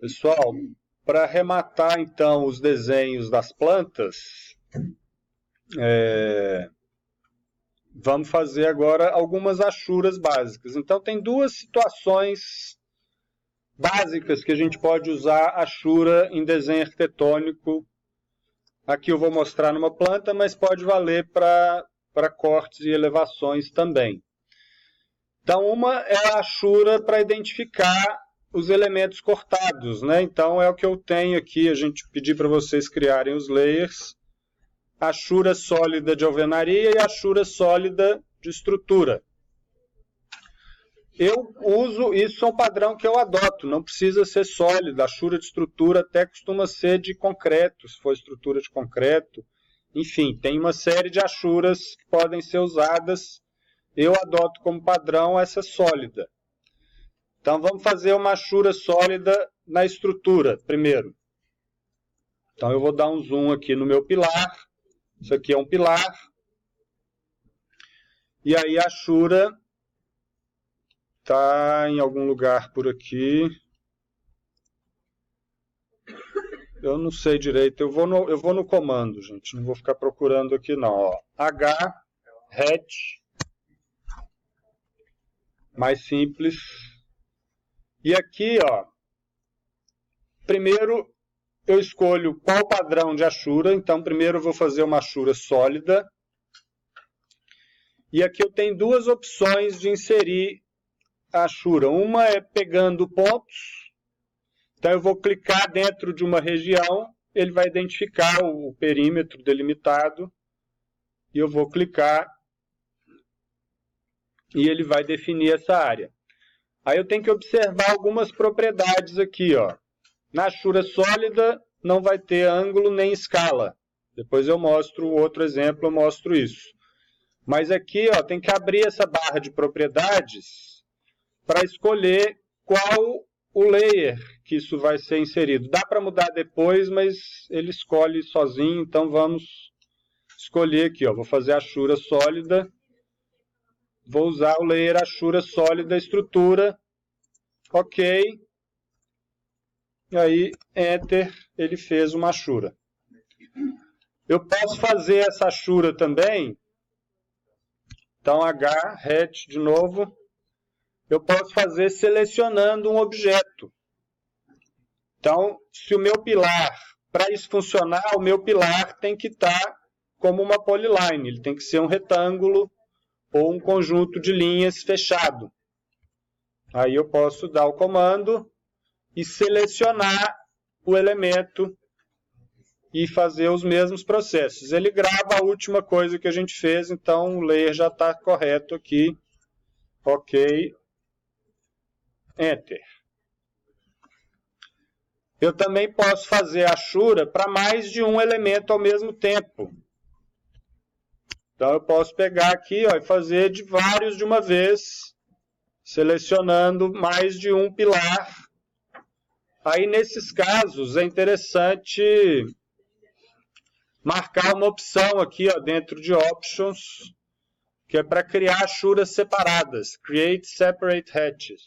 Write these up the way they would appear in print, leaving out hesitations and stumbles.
Pessoal, para arrematar então os desenhos das plantas, vamos fazer agora algumas achuras básicas. Então tem duas situações básicas que a gente pode usar achura em desenho arquitetônico. Aqui eu vou mostrar numa planta, mas pode valer para cortes e elevações também. Então uma é a achura para identificar os elementos cortados, né? Então é o que eu tenho aqui, a gente pediu para vocês criarem os layers, achura sólida de alvenaria e achura sólida de estrutura. Eu uso, isso é um padrão que eu adoto, não precisa ser sólida, a achura de estrutura até costuma ser de concreto, se for estrutura de concreto. Enfim, tem uma série de achuras que podem ser usadas, eu adoto como padrão essa sólida. Então vamos fazer uma achura sólida na estrutura primeiro. Então eu vou dar um zoom aqui no meu pilar, isso aqui é um pilar, e aí a achura está em algum lugar por aqui. Eu não sei direito, eu vou no comando, gente, não vou ficar procurando aqui não. Ó. H, hatch, mais simples. E aqui, ó, primeiro eu escolho qual padrão de achura, então primeiro eu vou fazer uma achura sólida. E aqui eu tenho duas opções de inserir a achura. Uma é pegando pontos, então eu vou clicar dentro de uma região, ele vai identificar o perímetro delimitado, e eu vou clicar e ele vai definir essa área. Aí eu tenho que observar algumas propriedades aqui, ó. Na achura sólida não vai ter ângulo nem escala. Depois eu mostro outro exemplo, eu mostro isso. Mas aqui, ó, tem que abrir essa barra de propriedades para escolher qual o layer que isso vai ser inserido. Dá para mudar depois, mas ele escolhe sozinho, então vamos escolher aqui, ó. Vou fazer a achura sólida. Vou usar o layer achura sólida estrutura. Ok. E aí, Enter, ele fez uma achura. Eu posso fazer essa achura também. Então, H, hatch de novo. Eu posso fazer selecionando um objeto. Então, se o meu pilar, para isso funcionar, o meu pilar tem que estar como uma polyline. Ele tem que ser um retângulo ou um conjunto de linhas fechado. Aí eu posso dar o comando e selecionar o elemento e fazer os mesmos processos. Ele grava a última coisa que a gente fez, então o layer já está correto aqui. Ok. Enter. Eu também posso fazer achura para mais de um elemento ao mesmo tempo. Então eu posso pegar aqui, ó, e fazer de vários de uma vez, selecionando mais de um pilar. Aí nesses casos é interessante marcar uma opção aqui, ó, dentro de Options, que é para criar achuras separadas, Create Separate Hatches.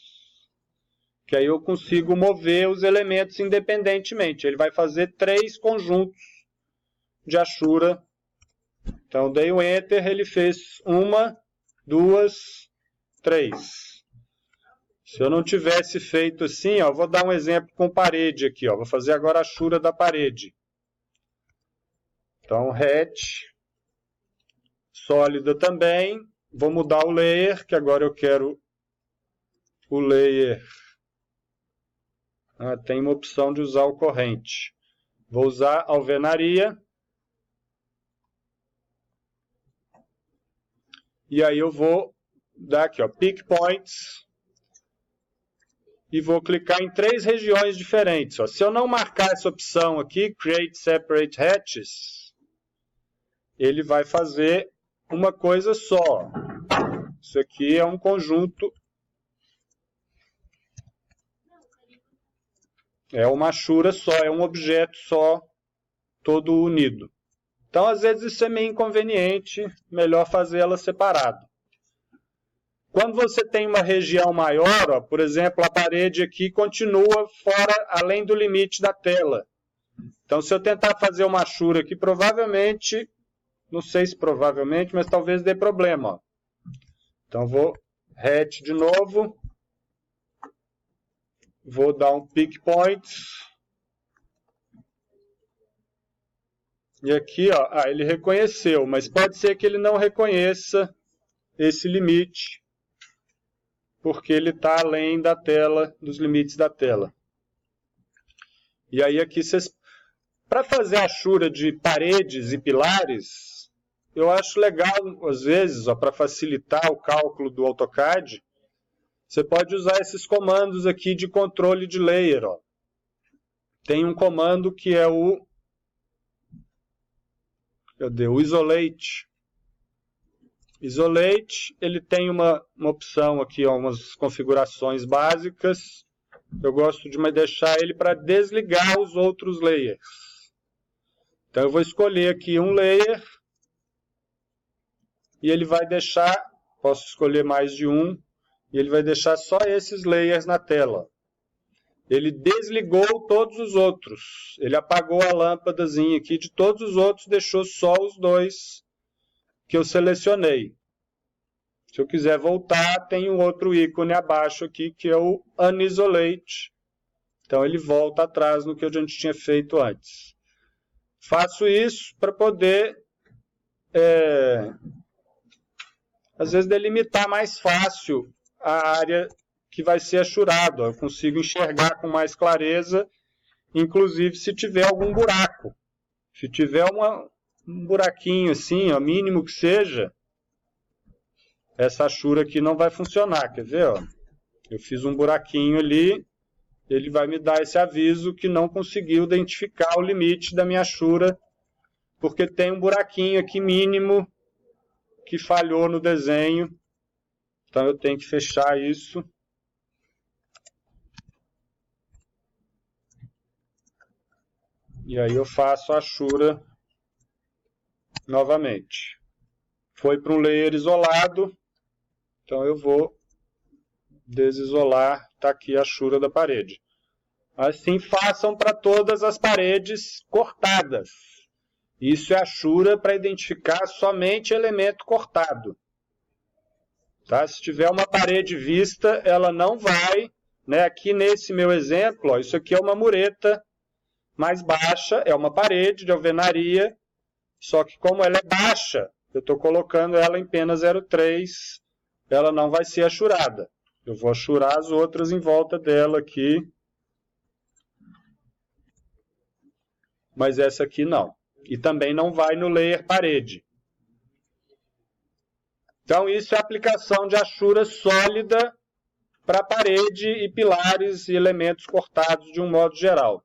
Que aí eu consigo mover os elementos independentemente. Ele vai fazer 3 conjuntos de achura. Então, dei o Enter, ele fez 1, 2, 3. Se eu não tivesse feito assim, ó, vou dar um exemplo com parede aqui. Ó, vou fazer agora a achura da parede. Então, hatch, sólida também. Vou mudar o layer, que agora eu quero o layer. Tem uma opção de usar o corrente. Vou usar alvenaria. E aí eu vou dar aqui, ó, Pick Points. E vou clicar em 3 regiões diferentes. Ó. Se eu não marcar essa opção aqui, Create Separate Hatches, ele vai fazer uma coisa só. Isso aqui é um conjunto. É uma achura só, é um objeto só, todo unido. Então, às vezes, isso é meio inconveniente, melhor fazer ela separado. Quando você tem uma região maior, ó, por exemplo, a parede aqui continua fora, além do limite da tela. Então, se eu tentar fazer uma achura aqui, provavelmente, não sei se provavelmente, mas talvez dê problema. Ó. Então, vou hatch de novo. Vou dar um pick point. E aqui, ó, ele reconheceu, mas pode ser que ele não reconheça esse limite, porque ele está além da tela, dos limites da tela. E aí aqui, para fazer a achura de paredes e pilares, eu acho legal, às vezes, para facilitar o cálculo do AutoCAD, você pode usar esses comandos aqui de controle de layer. Ó. Tem um comando que é o isolate. Isolate, ele tem uma opção aqui, ó, umas configurações básicas. Eu gosto de deixar ele para desligar os outros layers. Então eu vou escolher aqui um layer e ele vai deixar, posso escolher mais de um, e ele vai deixar só esses layers na tela. Ele desligou todos os outros. Ele apagou a lâmpadazinha aqui de todos os outros, deixou só os dois que eu selecionei. Se eu quiser voltar, tem um outro ícone abaixo aqui, que é o Unisolate. Então, ele volta atrás no que a gente tinha feito antes. Faço isso para poder, às vezes, delimitar mais fácil a área que vai ser achurado. Eu consigo enxergar com mais clareza, inclusive se tiver algum buraco. Se tiver um buraquinho assim, ó, mínimo que seja, essa achura aqui não vai funcionar. Quer ver? Ó? Eu fiz um buraquinho ali, ele vai me dar esse aviso que não conseguiu identificar o limite da minha achura, porque tem um buraquinho aqui mínimo que falhou no desenho. Então eu tenho que fechar isso. E aí eu faço a achura novamente. Foi para um layer isolado, então eu vou desisolar, está aqui a achura da parede. Assim façam para todas as paredes cortadas. Isso é achura para identificar somente elemento cortado. Tá? Se tiver uma parede vista, ela não vai, né? Aqui nesse meu exemplo, ó, isso aqui é uma mureta mais baixa, é uma parede de alvenaria, só que como ela é baixa, eu estou colocando ela em pena 0,3, ela não vai ser achurada. Eu vou achurar as outras em volta dela aqui, mas essa aqui não. E também não vai no layer parede. Então isso é a aplicação de achura sólida para parede e pilares e elementos cortados de um modo geral.